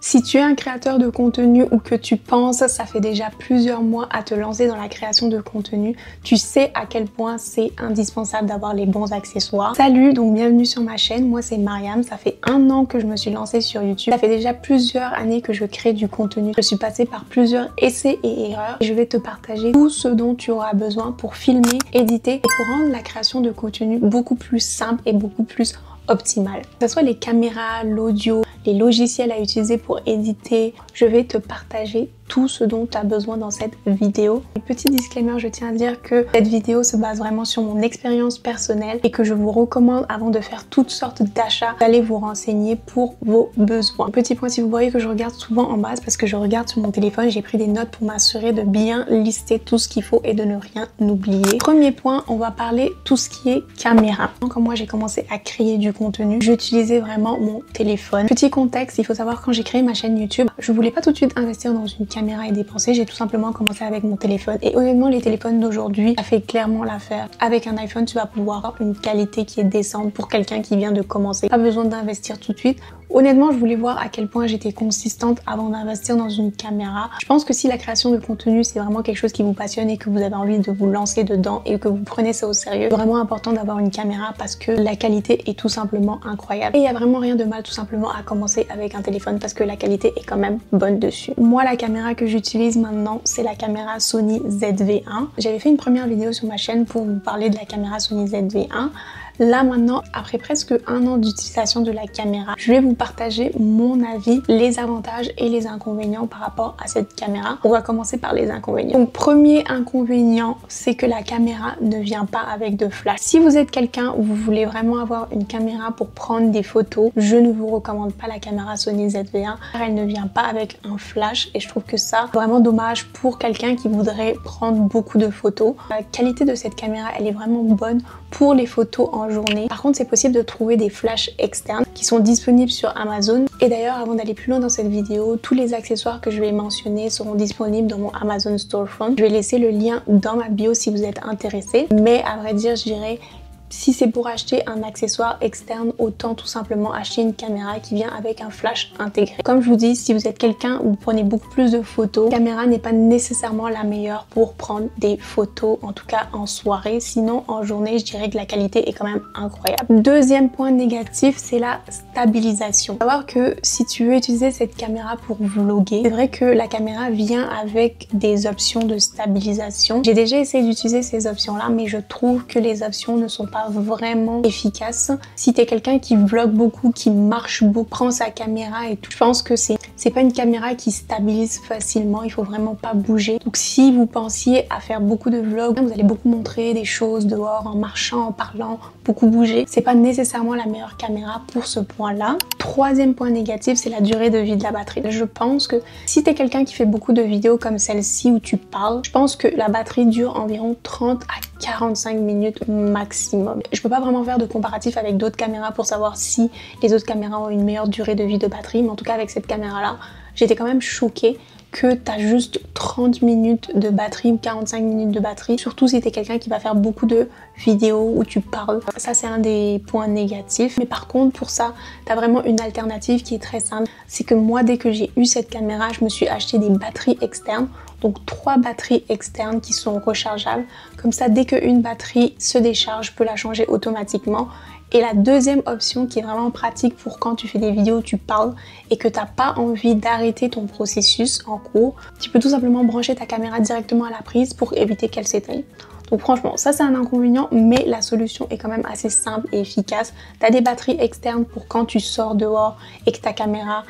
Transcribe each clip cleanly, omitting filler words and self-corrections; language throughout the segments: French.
Si tu es un créateur de contenu ou que tu penses, ça fait déjà plusieurs mois à te lancer dans la création de contenu, tu sais à quel point c'est indispensable d'avoir les bons accessoires. Salut, donc bienvenue sur ma chaîne, moi c'est Mariam, ça fait 1 an que je me suis lancée sur YouTube. Ça fait déjà plusieurs années que je crée du contenu. Je suis passée par plusieurs essais et erreurs et je vais te partager tout ce dont tu auras besoin pour filmer, éditer et pour rendre la création de contenu beaucoup plus simple et beaucoup plus optimale. Que ce soit les caméras, l'audio, les logiciels à utiliser pour éditer, je vais te partager tout ce dont tu as besoin dans cette vidéo. Petit disclaimer, je tiens à dire que cette vidéo se base vraiment sur mon expérience personnelle et que je vous recommande avant de faire toutes sortes d'achats d'aller vous renseigner pour vos besoins. Petit point, si vous voyez que je regarde souvent en bas, c'est parce que je regarde sur mon téléphone, j'ai pris des notes pour m'assurer de bien lister tout ce qu'il faut et de ne rien oublier. Premier point, on va parler tout ce qui est caméra. Quand moi j'ai commencé à créer du contenu, j'utilisais vraiment mon téléphone. Petit contexte, il faut savoir quand j'ai créé ma chaîne YouTube, je voulais pas tout de suite investir dans une caméra et dépenser, j'ai tout simplement commencé avec mon téléphone et honnêtement les téléphones d'aujourd'hui ça fait clairement l'affaire. Avec un iPhone tu vas pouvoir avoir une qualité qui est décente pour quelqu'un qui vient de commencer, pas besoin d'investir tout de suite. Honnêtement, je voulais voir à quel point j'étais consistante avant d'investir dans une caméra. Je pense que si la création de contenu, c'est vraiment quelque chose qui vous passionne et que vous avez envie de vous lancer dedans et que vous prenez ça au sérieux, c'est vraiment important d'avoir une caméra parce que la qualité est tout simplement incroyable. Et il n'y a vraiment rien de mal tout simplement à commencer avec un téléphone parce que la qualité est quand même bonne dessus. Moi, la caméra que j'utilise maintenant, c'est la caméra Sony ZV-1. J'avais fait une première vidéo sur ma chaîne pour vous parler de la caméra Sony ZV-1. Là maintenant, après presque 1 an d'utilisation de la caméra, je vais vous partager mon avis, les avantages et les inconvénients par rapport à cette caméra. On va commencer par les inconvénients. Donc premier inconvénient, c'est que la caméra ne vient pas avec de flash. Si vous êtes quelqu'un où vous voulez vraiment avoir une caméra pour prendre des photos, je ne vous recommande pas la caméra Sony ZV-1 car elle ne vient pas avec un flash et je trouve que ça, c'est vraiment dommage pour quelqu'un qui voudrait prendre beaucoup de photos. La qualité de cette caméra, elle est vraiment bonne pour les photos en journée. Par contre, c'est possible de trouver des flashs externes qui sont disponibles sur Amazon. Et d'ailleurs, avant d'aller plus loin dans cette vidéo, tous les accessoires que je vais mentionner seront disponibles dans mon Amazon Storefront. Je vais laisser le lien dans ma bio si vous êtes intéressé. Mais à vrai dire, je dirais si c'est pour acheter un accessoire externe, autant tout simplement acheter une caméra qui vient avec un flash intégré. Comme je vous dis, si vous êtes quelqu'un où vous prenez beaucoup plus de photos, la caméra n'est pas nécessairement la meilleure pour prendre des photos, en tout cas en soirée. Sinon, en journée, je dirais que la qualité est quand même incroyable. Deuxième point négatif, c'est la stabilisation. Il faut savoir que si tu veux utiliser cette caméra pour vlogger, c'est vrai que la caméra vient avec des options de stabilisation. J'ai déjà essayé d'utiliser ces options-là, mais je trouve que les options ne sont pas vraiment efficace. Si t'es quelqu'un qui vlog beaucoup, qui marche beaucoup, prend sa caméra et tout, je pense que c'est pas une caméra qui stabilise facilement, il faut vraiment pas bouger. Donc si vous pensiez à faire beaucoup de vlogs, vous allez beaucoup montrer des choses dehors en marchant, en parlant, beaucoup bouger, c'est pas nécessairement la meilleure caméra pour ce point-là. Troisième point négatif, c'est la durée de vie de la batterie. Je pense que si t'es quelqu'un qui fait beaucoup de vidéos comme celle-ci où tu parles, je pense que la batterie dure environ 30 à 45 minutes maximum. Je peux pas vraiment faire de comparatif avec d'autres caméras pour savoir si les autres caméras ont une meilleure durée de vie de batterie, mais en tout cas avec cette caméra-là, j'étais quand même choquée que tu as juste 30 minutes de batterie ou 45 minutes de batterie, surtout si tu es quelqu'un qui va faire beaucoup de vidéos où tu parles. Ça, c'est un des points négatifs. Mais par contre, pour ça, tu as vraiment une alternative qui est très simple. C'est que moi, dès que j'ai eu cette caméra, je me suis acheté des batteries externes. Donc 3 batteries externes qui sont rechargeables. Comme ça, dès qu'une batterie se décharge, je peux la changer automatiquement. Et la deuxième option qui est vraiment pratique pour quand tu fais des vidéos où tu parles et que tu n'as pas envie d'arrêter ton processus en cours, tu peux tout simplement brancher ta caméra directement à la prise pour éviter qu'elle s'éteigne. Donc franchement, ça c'est un inconvénient, mais la solution est quand même assez simple et efficace. Tu as des batteries externes pour quand tu sors dehors et que ta caméra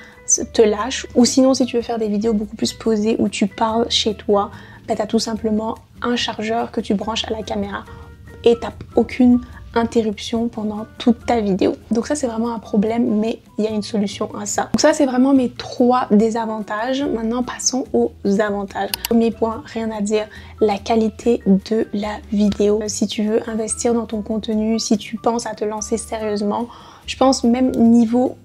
te lâche. Ou sinon, si tu veux faire des vidéos beaucoup plus posées où tu parles chez toi, bah, tu as tout simplement un chargeur que tu branches à la caméra et tu n'as aucune interruption pendant toute ta vidéo. Donc ça c'est vraiment un problème, mais il y a une solution à ça. Donc ça c'est vraiment mes 3 désavantages. Maintenant passons aux avantages. Premier point, rien à dire, la qualité de la vidéo. Si tu veux investir dans ton contenu, si tu penses à te lancer sérieusement, je pense même niveau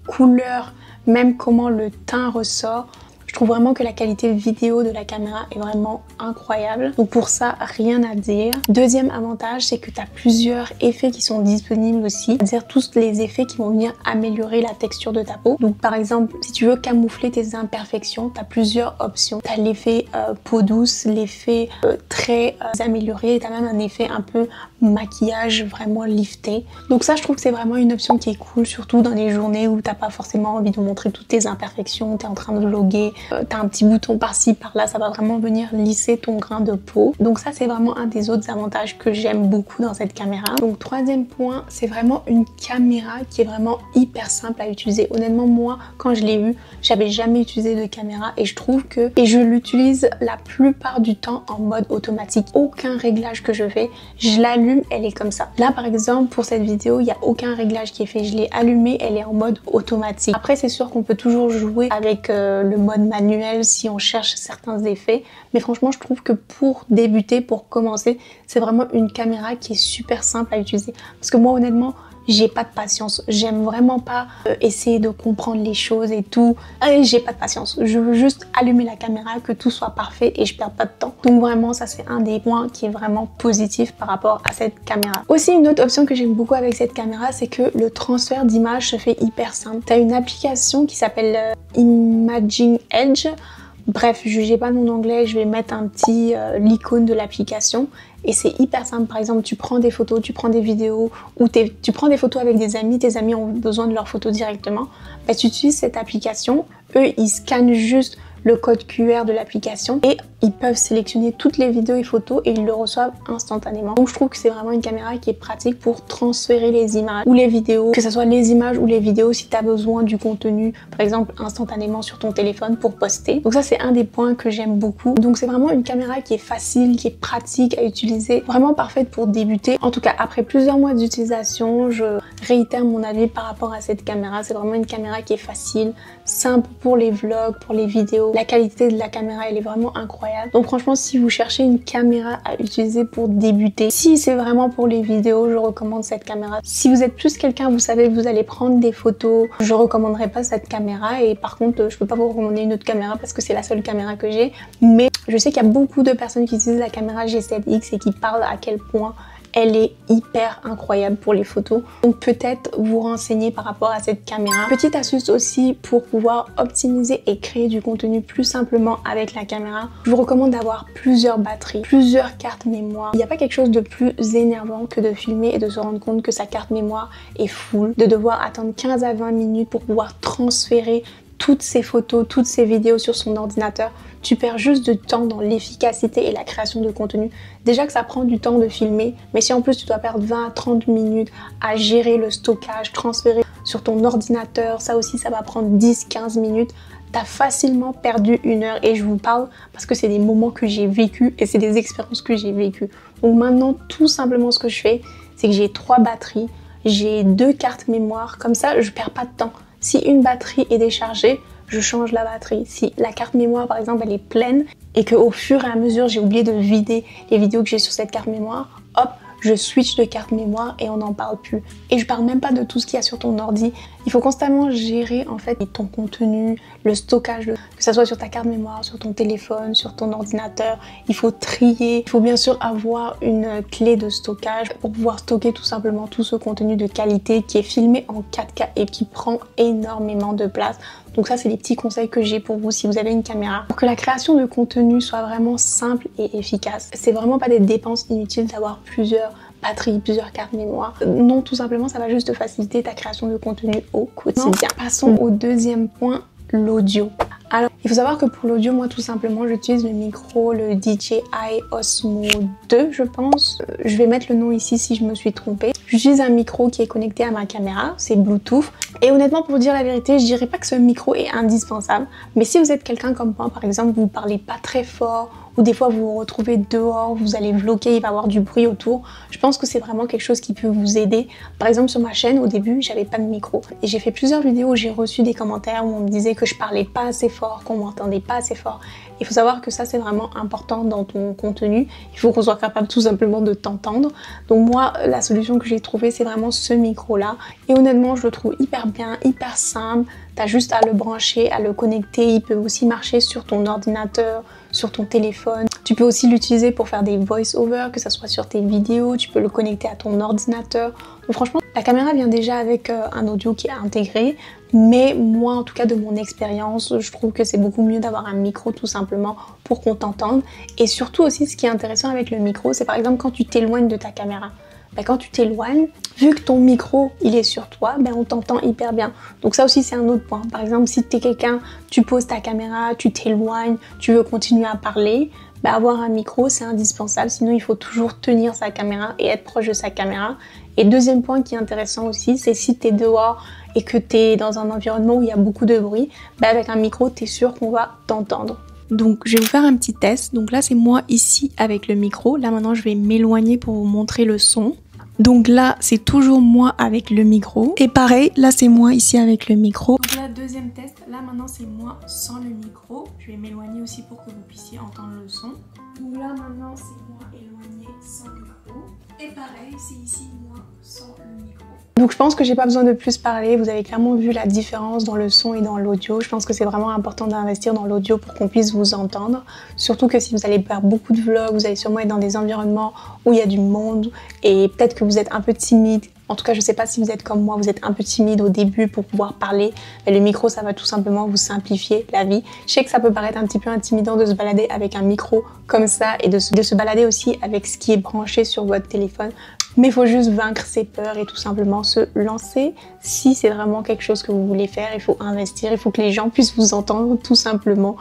couleur, même comment le teint ressort, Je trouve vraiment que la qualité vidéo de la caméra est vraiment incroyable. Donc pour ça, rien à dire. Deuxième avantage, c'est que tu as plusieurs effets qui sont disponibles aussi. C'est-à-dire tous les effets qui vont venir améliorer la texture de ta peau. Donc par exemple, si tu veux camoufler tes imperfections, tu as plusieurs options. Tu as l'effet peau douce, l'effet très amélioré. Tu as même un effet un peu maquillage vraiment lifté. Donc ça, je trouve que c'est vraiment une option qui est cool, surtout dans les journées où t'as pas forcément envie de montrer toutes tes imperfections, t'es en train de vlogger, t'as un petit bouton par-ci, par-là, ça va vraiment venir lisser ton grain de peau. Donc ça, c'est vraiment un des autres avantages que j'aime beaucoup dans cette caméra. Donc troisième point, c'est vraiment une caméra qui est vraiment hyper simple à utiliser. Honnêtement, moi, quand je l'ai eu, j'avais jamais utilisé de caméra et je trouve que, et je l'utilise la plupart du temps en mode automatique. Aucun réglage que je fais, je l'allume, elle est comme ça. Là par exemple pour cette vidéo, il n'y a aucun réglage qui est fait. Je l'ai allumée, elle est en mode automatique. Après c'est sûr qu'on peut toujours jouer avec le mode manuel si on cherche certains effets. Mais franchement je trouve que pour débuter, pour commencer, c'est vraiment une caméra qui est super simple à utiliser. Parce que moi honnêtement, j'ai pas de patience, j'aime vraiment pas essayer de comprendre les choses et tout. J'ai pas de patience, je veux juste allumer la caméra, que tout soit parfait et je perds pas de temps. Donc vraiment ça c'est un des points qui est vraiment positif par rapport à cette caméra. Aussi une autre option que j'aime beaucoup avec cette caméra, c'est que le transfert d'image se fait hyper simple. Tu as une application qui s'appelle Imaging Edge. Bref, jugez pas mon anglais, je vais mettre un petit l'icône de l'application et c'est hyper simple. Par exemple, tu prends des photos, tu prends des vidéos ou tu prends des photos avec des amis, tes amis ont besoin de leurs photos directement. Bah, tu utilises cette application, eux ils scannent juste le code QR de l'application et ils peuvent sélectionner toutes les vidéos et photos et ils le reçoivent instantanément. Donc je trouve que c'est vraiment une caméra qui est pratique pour transférer les images ou les vidéos, que ce soit les images ou les vidéos si tu as besoin du contenu, par exemple instantanément sur ton téléphone pour poster. Donc ça c'est un des points que j'aime beaucoup. Donc c'est vraiment une caméra qui est facile, qui est pratique à utiliser, vraiment parfaite pour débuter. En tout cas après plusieurs mois d'utilisation, je réitère mon avis par rapport à cette caméra. C'est vraiment une caméra qui est facile, simple pour les vlogs, pour les vidéos. La qualité de la caméra elle est vraiment incroyable. Donc franchement si vous cherchez une caméra à utiliser pour débuter, si c'est vraiment pour les vidéos, je recommande cette caméra. Si vous êtes plus quelqu'un, vous savez que vous allez prendre des photos, je recommanderais pas cette caméra. Et par contre je peux pas vous recommander une autre caméra parce que c'est la seule caméra que j'ai. Mais je sais qu'il y a beaucoup de personnes qui utilisent la caméra G7X et qui parlent à quel point elle est hyper incroyable pour les photos. Donc peut-être vous renseigner par rapport à cette caméra. Petite astuce aussi pour pouvoir optimiser et créer du contenu plus simplement avec la caméra. Je vous recommande d'avoir plusieurs batteries, plusieurs cartes mémoire. Il n'y a pas quelque chose de plus énervant que de filmer et de se rendre compte que sa carte mémoire est full, de devoir attendre 15 à 20 minutes pour pouvoir transférer toutes ces photos, toutes ces vidéos sur son ordinateur. Tu perds juste du temps dans l'efficacité et la création de contenu. Déjà que ça prend du temps de filmer, mais si en plus tu dois perdre 20 à 30 minutes à gérer le stockage, transférer sur ton ordinateur, ça aussi ça va prendre 10-15 minutes. T'as facilement perdu 1 heure et je vous parle parce que c'est des moments que j'ai vécu et c'est des expériences que j'ai vécues. Donc maintenant tout simplement ce que je fais, c'est que j'ai 3 batteries, j'ai 2 cartes mémoire, comme ça je perds pas de temps. Si une batterie est déchargée, je change la batterie. Si la carte mémoire par exemple elle est pleine et qu'au fur et à mesure j'ai oublié de vider les vidéos que j'ai sur cette carte mémoire, hop, je switch de carte mémoire et on n'en parle plus. Et je parle même pas de tout ce qu'il y a sur ton ordi. Il faut constamment gérer en fait ton contenu, le stockage, que ça soit sur ta carte mémoire, sur ton téléphone, sur ton ordinateur. Il faut trier. Il faut bien sûr avoir une clé de stockage pour pouvoir stocker tout simplement tout ce contenu de qualité qui est filmé en 4K et qui prend énormément de place. Donc ça c'est les petits conseils que j'ai pour vous si vous avez une caméra. Pour que la création de contenu soit vraiment simple et efficace, c'est vraiment pas des dépenses inutiles d'avoir plusieurs batteries, plusieurs cartes mémoire. Non, tout simplement ça va juste te faciliter ta création de contenu au quotidien. Passons au deuxième point, l'audio. Alors, il faut savoir que pour l'audio, moi tout simplement, j'utilise le micro, le DJI Osmo 2, je pense. Je vais mettre le nom ici si je me suis trompée. J'utilise un micro qui est connecté à ma caméra, c'est Bluetooth. Et honnêtement, pour vous dire la vérité, je dirais pas que ce micro est indispensable. Mais si vous êtes quelqu'un comme moi, par exemple, vous parlez pas très fort, ou des fois vous vous retrouvez dehors, vous allez vlogger, il va y avoir du bruit autour, je pense que c'est vraiment quelque chose qui peut vous aider. Par exemple sur ma chaîne, au début, j'avais pas de micro. Et j'ai fait plusieurs vidéos où j'ai reçu des commentaires où on me disait que je parlais pas assez fort, qu'on m'entendait pas assez fort. Il faut savoir que ça c'est vraiment important dans ton contenu. Il faut qu'on soit capable tout simplement de t'entendre. Donc moi, la solution que j'ai trouvée, c'est vraiment ce micro-là. Et honnêtement, je le trouve hyper bien, hyper simple. tu as juste à le brancher, à le connecter. Il peut aussi marcher sur ton ordinateur, sur ton téléphone. Tu peux aussi l'utiliser pour faire des voice-over, que ce soit sur tes vidéos. Tu peux le connecter à ton ordinateur. Donc franchement, la caméra vient déjà avec un audio qui est intégré. Mais moi, en tout cas, de mon expérience, je trouve que c'est beaucoup mieux d'avoir un micro tout simplement pour qu'on t'entende. Et surtout aussi, ce qui est intéressant avec le micro, c'est par exemple quand tu t'éloignes de ta caméra. Quand tu t'éloignes, vu que ton micro il est sur toi, on t'entend hyper bien. Donc ça aussi c'est un autre point. Par exemple, si tu es quelqu'un, tu poses ta caméra, tu t'éloignes, tu veux continuer à parler, avoir un micro c'est indispensable. Sinon il faut toujours tenir sa caméra et être proche de sa caméra. Et deuxième point qui est intéressant aussi, c'est si tu es dehors et que tu es dans un environnement où il y a beaucoup de bruit, avec un micro tu es sûr qu'on va t'entendre. Donc je vais vous faire un petit test. Donc là c'est moi ici avec le micro. Là maintenant je vais m'éloigner pour vous montrer le son. Donc là c'est toujours moi avec le micro. Et pareil, là c'est moi ici avec le micro. Donc là deuxième test, là maintenant c'est moi sans le micro. Je vais m'éloigner aussi pour que vous puissiez entendre le son. Donc là maintenant c'est moi éloigné sans le micro. Et pareil, c'est ici moi sans le micro. Donc je pense que j'ai pas besoin de plus parler, vous avez clairement vu la différence dans le son et dans l'audio. Je pense que c'est vraiment important d'investir dans l'audio pour qu'on puisse vous entendre. Surtout que si vous allez faire beaucoup de vlogs, vous allez sûrement être dans des environnements où il y a du monde et peut-être que vous êtes un peu timide. En tout cas, je sais pas si vous êtes comme moi, vous êtes un peu timide au début pour pouvoir parler. Mais le micro, ça va tout simplement vous simplifier la vie. Je sais que ça peut paraître un petit peu intimidant de se balader avec un micro comme ça et de se balader aussi avec ce qui est branché sur votre téléphone. Mais il faut juste vaincre ses peurs et tout simplement se lancer. Si c'est vraiment quelque chose que vous voulez faire, il faut investir, il faut que les gens puissent vous entendre tout simplement.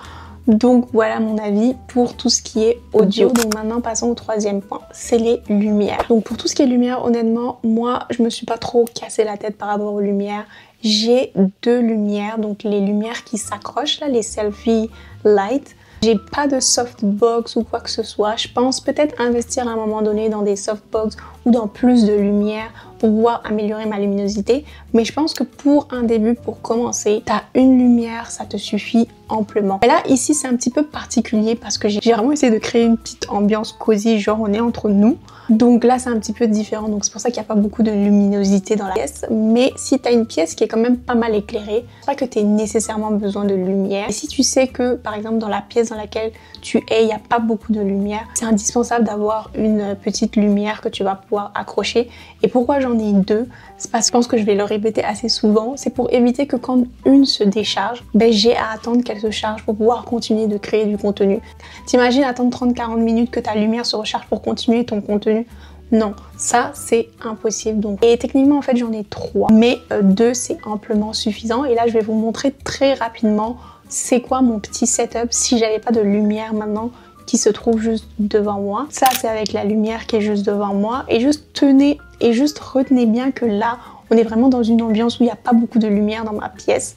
Donc voilà mon avis pour tout ce qui est audio. Donc maintenant passons au troisième point, c'est les lumières. Donc pour tout ce qui est lumière, honnêtement, moi je me suis pas trop cassé la tête par rapport aux lumières. J'ai deux lumières, donc les lumières qui s'accrochent là, les selfie light. J'ai pas de softbox ou quoi que ce soit. Je pense peut-être investir à un moment donné dans des softbox ou dans plus de lumière pour pouvoir améliorer ma luminosité. Mais je pense que pour un début, pour commencer, t'as une lumière, ça te suffit amplement. Et là, ici, c'est un petit peu particulier parce que j'ai vraiment essayé de créer une petite ambiance cosy, genre on est entre nous. Donc là, c'est un petit peu différent. Donc c'est pour ça qu'il n'y a pas beaucoup de luminosité dans la pièce. Mais si tu as une pièce qui est quand même pas mal éclairée, c'est pas que tu aies nécessairement besoin de lumière. Et si tu sais que, par exemple, dans la pièce dans laquelle tu es, il n'y a pas beaucoup de lumière, c'est indispensable d'avoir une petite lumière que tu vas pouvoir accrocher. Et pourquoi j'en ai deux? C'est parce que je pense que je vais le répéter assez souvent. C'est pour éviter que quand une se décharge, j'ai à attendre qu'elle se charge pour pouvoir continuer de créer du contenu. T'imagines attendre 30-40 minutes que ta lumière se recharge pour continuer ton contenu? Non, ça c'est impossible. Donc, et techniquement en fait j'en ai trois, mais deux c'est amplement suffisant. Et là je vais vous montrer très rapidement c'est quoi mon petit setup si j'avais pas de lumière maintenant qui se trouve juste devant moi. Ça c'est avec la lumière qui est juste devant moi. Et juste retenez bien que là on est vraiment dans une ambiance où il n'y a pas beaucoup de lumière dans ma pièce.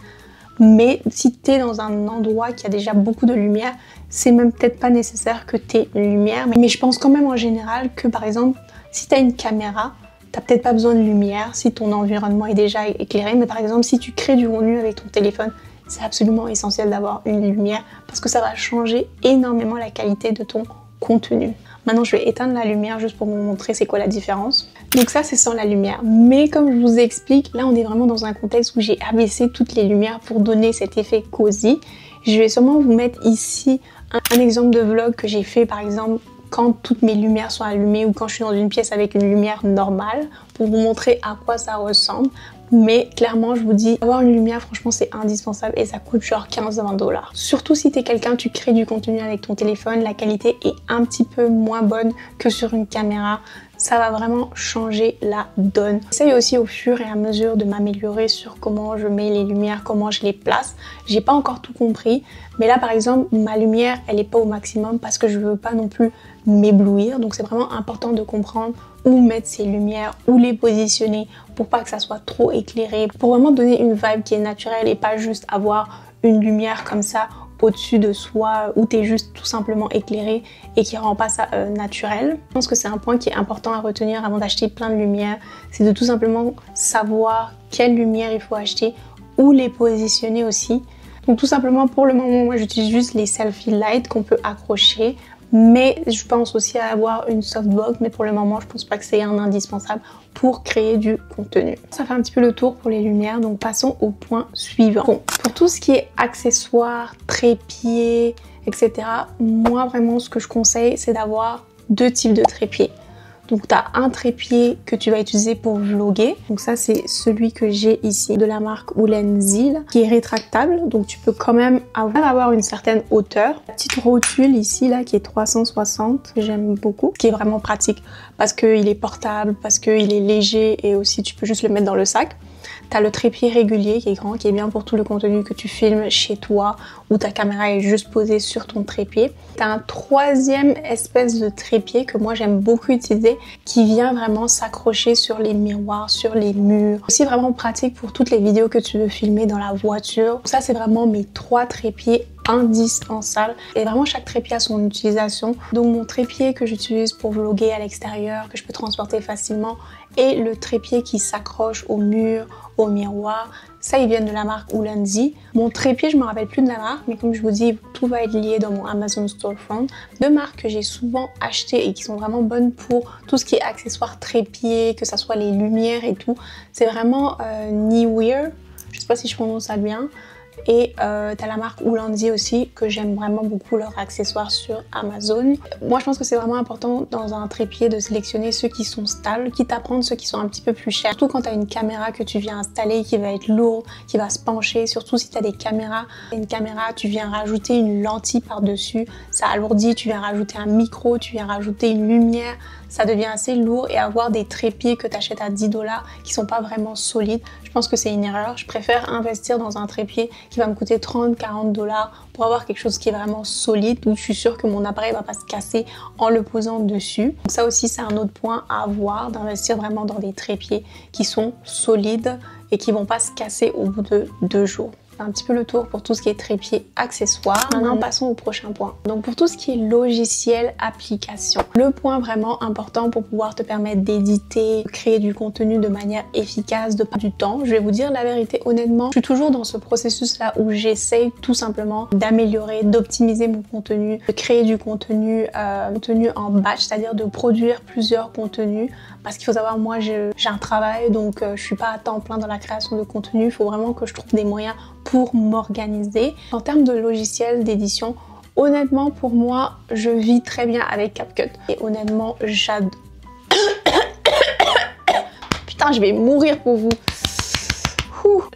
Mais si tu es dans un endroit qui a déjà beaucoup de lumière, c'est même peut-être pas nécessaire que tu aies une lumière. Mais je pense quand même en général que par exemple, si tu as une caméra, tu n'as peut-être pas besoin de lumière si ton environnement est déjà éclairé. Mais par exemple, si tu crées du contenu avec ton téléphone, c'est absolument essentiel d'avoir une lumière parce que ça va changer énormément la qualité de ton contenu. Maintenant, je vais éteindre la lumière juste pour vous montrer c'est quoi la différence. Donc ça, c'est sans la lumière. Mais comme je vous explique, là, on est vraiment dans un contexte où j'ai abaissé toutes les lumières pour donner cet effet cosy. Je vais sûrement vous mettre ici un exemple de vlog que j'ai fait, par exemple, quand toutes mes lumières sont allumées ou quand je suis dans une pièce avec une lumière normale pour vous montrer à quoi ça ressemble. Mais clairement, je vous dis, avoir une lumière, franchement, c'est indispensable et ça coûte genre 15-20 $. Surtout si t'es quelqu'un, tu crées du contenu avec ton téléphone, la qualité est un petit peu moins bonne que sur une caméra. Ça va vraiment changer la donne. J'essaye aussi au fur et à mesure de m'améliorer sur comment je mets les lumières, comment je les place. J'ai pas encore tout compris, mais là par exemple, ma lumière, elle est pas au maximum parce que je veux pas non plus m'éblouir. Donc c'est vraiment important de comprendre où mettre ces lumières, où les positionner pour pas que ça soit trop éclairé, pour vraiment donner une vibe qui est naturelle et pas juste avoir une lumière comme ça au-dessus de soi où tu es juste tout simplement éclairé et qui rend pas ça naturel. Je pense que c'est un point qui est important à retenir avant d'acheter plein de lumières, c'est de tout simplement savoir quelle lumière il faut acheter, où les positionner aussi. Donc tout simplement pour le moment, moi j'utilise juste les selfie light qu'on peut accrocher. mais je pense aussi à avoir une softbox, mais pour le moment je pense pas que c'est un indispensable pour créer du contenu. Ça fait un petit peu le tour pour les lumières, donc passons au point suivant. Bon, pour tout ce qui est accessoires, trépieds, etc., moi vraiment ce que je conseille c'est d'avoir deux types de trépieds. Donc tu as un trépied que tu vas utiliser pour vlogger. Donc ça c'est celui que j'ai ici de la marque Ullenzil qui est rétractable. Donc tu peux quand même avoir une certaine hauteur. La petite rotule ici là qui est 360 que j'aime beaucoup. Qui est vraiment pratique parce qu'il est portable, parce qu'il est léger et aussi tu peux juste le mettre dans le sac. T'as le trépied régulier qui est grand, qui est bien pour tout le contenu que tu filmes chez toi où ta caméra est juste posée sur ton trépied. T'as un troisième espèce de trépied que moi j'aime beaucoup utiliser qui vient vraiment s'accrocher sur les miroirs, sur les murs. Aussi vraiment pratique pour toutes les vidéos que tu veux filmer dans la voiture. Ça c'est vraiment mes trois trépieds indispensables et vraiment chaque trépied a son utilisation. Donc mon trépied que j'utilise pour vlogger à l'extérieur, que je peux transporter facilement, et le trépied qui s'accroche au mur, au miroir, ça ils viennent de la marque Ullenzil. Mon trépied je me rappelle plus de la marque, mais comme je vous dis tout va être lié dans mon Amazon Storefront. Deux marques que j'ai souvent achetées et qui sont vraiment bonnes pour tout ce qui est accessoires trépied, que ça soit les lumières et tout, c'est vraiment Neewer, je sais pas si je prononce ça bien. Et t'as la marque Ullenzil aussi que j'aime vraiment beaucoup leurs accessoires sur Amazon. Moi je pense que c'est vraiment important dans un trépied de sélectionner ceux qui sont stables, quitte à prendre ceux qui sont un petit peu plus chers. Surtout quand t'as une caméra que tu viens installer qui va être lourde, qui va se pencher, surtout si t'as des caméras. Une caméra, tu viens rajouter une lentille par-dessus, ça alourdit, tu viens rajouter un micro, tu viens rajouter une lumière, ça devient assez lourd et avoir des trépieds que tu achètes à 10 $ qui sont pas vraiment solides, je pense que c'est une erreur. Je préfère investir dans un trépied qui va me coûter 30-40 $ pour avoir quelque chose qui est vraiment solide où je suis sûre que mon appareil va pas se casser en le posant dessus. Donc ça aussi c'est un autre point à avoir, d'investir vraiment dans des trépieds qui sont solides et qui vont pas se casser au bout de 2 jours. Un petit peu le tour pour tout ce qui est trépied accessoires. Maintenant passons au prochain point. Donc pour tout ce qui est logiciel, application, le point vraiment important pour pouvoir te permettre d'éditer, de créer du contenu de manière efficace, de prendre du temps. Je vais vous dire la vérité honnêtement, je suis toujours dans ce processus là où j'essaye tout simplement d'améliorer, d'optimiser mon contenu, de créer du contenu, contenu en batch, c'est-à-dire de produire plusieurs contenus. Parce qu'il faut savoir, moi j'ai un travail, donc je suis pas à temps plein dans la création de contenu. Il faut vraiment que je trouve des moyens pour m'organiser. En termes de logiciel d'édition, honnêtement pour moi, je vis très bien avec CapCut. Et honnêtement, j'adore. Putain, je vais mourir pour vous.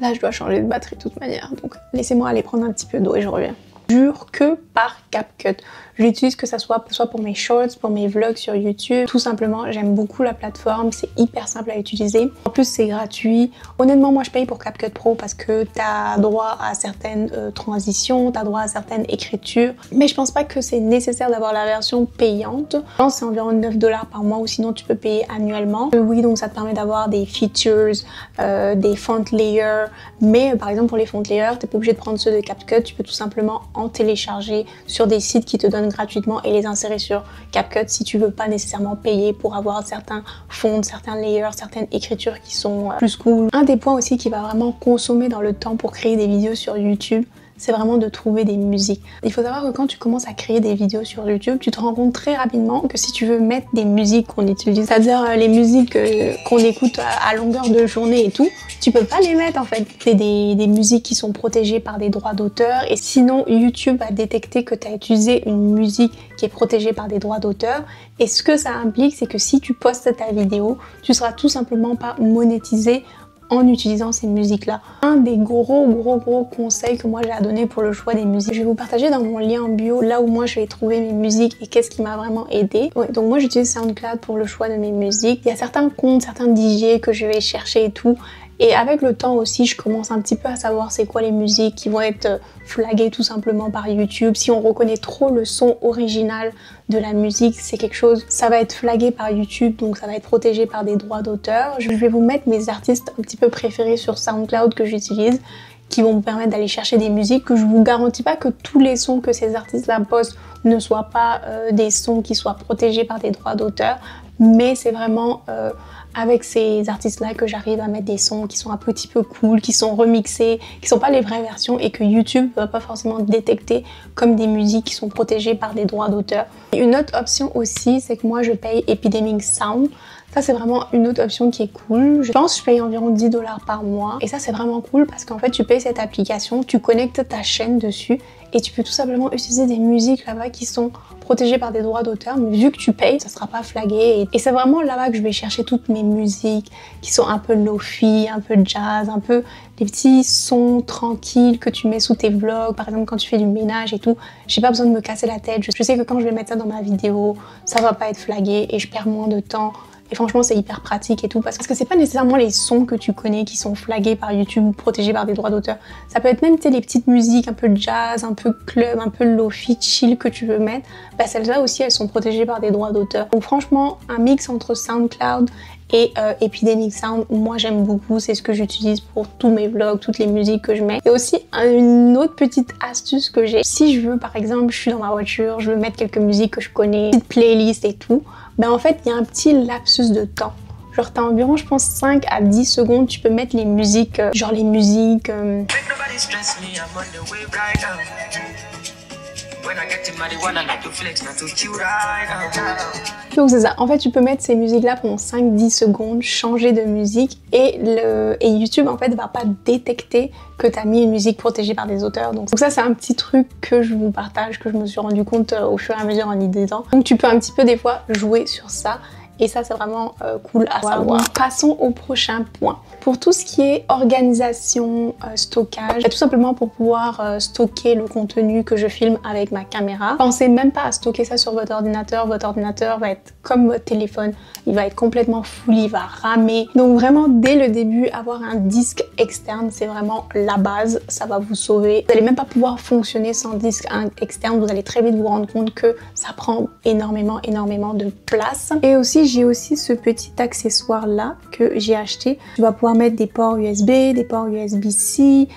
Là, je dois changer de batterie de toute manière. Donc laissez-moi aller prendre un petit peu d'eau et je reviens. Jure que par CapCut. Je l'utilise que ça soit pour mes shorts, pour mes vlogs sur YouTube. Tout simplement, j'aime beaucoup la plateforme, c'est hyper simple à utiliser. En plus, c'est gratuit. Honnêtement, moi, je paye pour CapCut Pro parce que tu as droit à certaines transitions, tu as droit à certaines écritures. Mais je pense pas que c'est nécessaire d'avoir la version payante. Je pense que c'est environ 9 $ par mois ou sinon tu peux payer annuellement. Oui, donc ça te permet d'avoir des features, des font layers. Mais par exemple, pour les font layers, tu n'es pas obligé de prendre ceux de CapCut. Tu peux tout simplement en télécharger sur des sites qui te donnent gratuitement et les insérer sur CapCut si tu veux pas nécessairement payer pour avoir certains fonds, certains layers, certaines écritures qui sont plus cool. Un des points aussi qui va vraiment consommer dans le temps pour créer des vidéos sur YouTube, c'est vraiment de trouver des musiques. Il faut savoir que quand tu commences à créer des vidéos sur YouTube, tu te rends compte très rapidement que si tu veux mettre des musiques qu'on utilise, c'est-à-dire les musiques qu'on écoute à longueur de journée et tout, tu peux pas les mettre en fait. C'est des musiques qui sont protégées par des droits d'auteur et sinon YouTube va détecter que tu as utilisé une musique qui est protégée par des droits d'auteur et ce que ça implique c'est que si tu postes ta vidéo, tu seras tout simplement pas monétisé en utilisant ces musiques-là. Un des gros conseils que moi j'ai à donner pour le choix des musiques, je vais vous partager dans mon lien en bio là où moi je vais trouver mes musiques et qu'est-ce qui m'a vraiment aidé. Ouais, donc moi j'utilise SoundCloud pour le choix de mes musiques. Il y a certains comptes, certains DJ que je vais chercher et tout. Et avec le temps aussi, je commence un petit peu à savoir c'est quoi les musiques qui vont être flaguées tout simplement par YouTube. Si on reconnaît trop le son original de la musique, c'est quelque chose, ça va être flagué par YouTube, donc ça va être protégé par des droits d'auteur. Je vais vous mettre mes artistes un petit peu préférés sur SoundCloud que j'utilise, qui vont me permettre d'aller chercher des musiques que je vous garantis pas que tous les sons que ces artistes-là postent ne soient pas des sons qui soient protégés par des droits d'auteur, mais c'est vraiment avec ces artistes-là que j'arrive à mettre des sons qui sont un petit peu cool, qui sont remixés, qui sont pas les vraies versions et que YouTube va pas forcément détecter comme des musiques qui sont protégées par des droits d'auteur. Une autre option aussi, c'est que moi je paye Epidemic Sound. Ça c'est vraiment une autre option qui est cool. Je pense que je paye environ 10 $ par mois et ça c'est vraiment cool parce qu'en fait tu payes cette application, tu connectes ta chaîne dessus et tu peux tout simplement utiliser des musiques là-bas qui sont protégées par des droits d'auteur, mais vu que tu payes, ça sera pas flagué. Et c'est vraiment là-bas que je vais chercher toutes mes musiques qui sont un peu lo-fi, un peu jazz, un peu des petits sons tranquilles que tu mets sous tes vlogs, par exemple quand tu fais du ménage et tout. J'ai pas besoin de me casser la tête. Je sais que quand je vais mettre ça dans ma vidéo, ça va pas être flagué et je perds moins de temps. Et franchement, c'est hyper pratique et tout, parce que c'est pas nécessairement les sons que tu connais qui sont flagués par YouTube, protégés par des droits d'auteur. Ça peut être même, tu sais, les petites musiques un peu jazz, un peu club, un peu lo-fi, chill que tu veux mettre. Bah celles-là aussi, elles sont protégées par des droits d'auteur. Donc franchement, un mix entre SoundCloud et Epidemic Sound, moi j'aime beaucoup, c'est ce que j'utilise pour tous mes vlogs, toutes les musiques que je mets. Et aussi une autre petite astuce que j'ai, si je veux par exemple, je suis dans ma voiture, je veux mettre quelques musiques que je connais, une petite playlist et tout, ben en fait il y a un petit lapsus de temps. Genre t'as environ je pense 5 à 10 secondes, tu peux mettre les musiques, genre les musiques... Donc c'est ça, en fait tu peux mettre ces musiques là pendant 5-10 secondes, changer de musique et YouTube en fait va pas détecter que tu as mis une musique protégée par des auteurs. Donc ça c'est un petit truc que je vous partage, que je me suis rendu compte au fur et à mesure en y dédant. Donc tu peux un petit peu des fois jouer sur ça. Et ça, c'est vraiment cool à savoir. Donc, passons au prochain point. Pour tout ce qui est organisation, stockage, tout simplement pour pouvoir stocker le contenu que je filme avec ma caméra, pensez même pas à stocker ça sur votre ordinateur. Votre ordinateur va être comme votre téléphone, il va être complètement full, il va ramer. Donc vraiment, dès le début, avoir un disque externe, c'est vraiment la base. Ça va vous sauver. Vous n'allez même pas pouvoir fonctionner sans disque externe. Vous allez très vite vous rendre compte que ça prend énormément de place. Et aussi, j'ai aussi ce petit accessoire là que j'ai acheté. Tu vas pouvoir mettre des ports USB, des ports USB-C.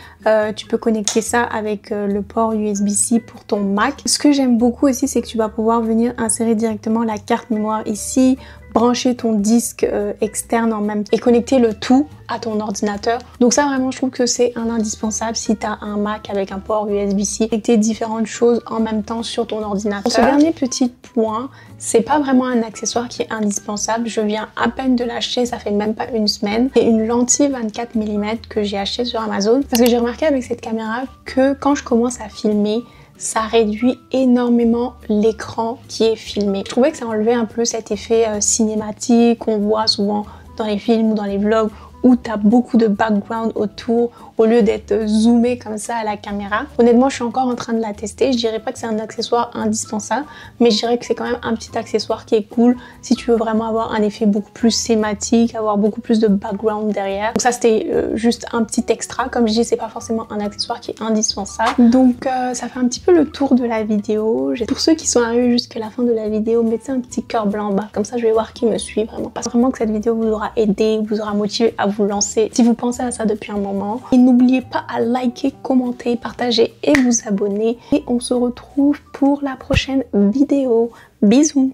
Tu peux connecter ça avec le port USB-C pour ton Mac. Ce que j'aime beaucoup aussi, c'est que tu vas pouvoir venir insérer directement la carte mémoire ici, brancher ton disque externe en même temps et connecter le tout à ton ordinateur. Donc ça vraiment je trouve que c'est un indispensable si tu as un Mac avec un port USB-C, connecter différentes choses en même temps sur ton ordinateur. Pour ce dernier petit point, c'est pas vraiment un accessoire qui est indispensable, je viens à peine de l'acheter, ça fait même pas une semaine. C'est une lentille 24 mm que j'ai acheté sur Amazon parce que j'ai remarqué avec cette caméra que quand je commence à filmer, ça réduit énormément l'écran qui est filmé. Je trouvais que ça enlevait un peu cet effet cinématique qu'on voit souvent dans les films ou dans les vlogs où tu as beaucoup de background autour au lieu d'être zoomé comme ça à la caméra. Honnêtement, je suis encore en train de la tester. Je dirais pas que c'est un accessoire indispensable, mais je dirais que c'est quand même un petit accessoire qui est cool si tu veux vraiment avoir un effet beaucoup plus thématique, avoir beaucoup plus de background derrière. Donc ça, c'était juste un petit extra. Comme je dis, c'est pas forcément un accessoire qui est indispensable. Donc ça fait un petit peu le tour de la vidéo. Pour ceux qui sont arrivés jusqu'à la fin de la vidéo, mettez un petit cœur blanc en bas. Comme ça, je vais voir qui me suit vraiment. Parce que vraiment que cette vidéo vous aura aidé, vous aura motivé à vous lancer si vous pensez à ça depuis un moment. Et n'oubliez pas à liker, commenter, partager et vous abonner. Et on se retrouve pour la prochaine vidéo. Bisous!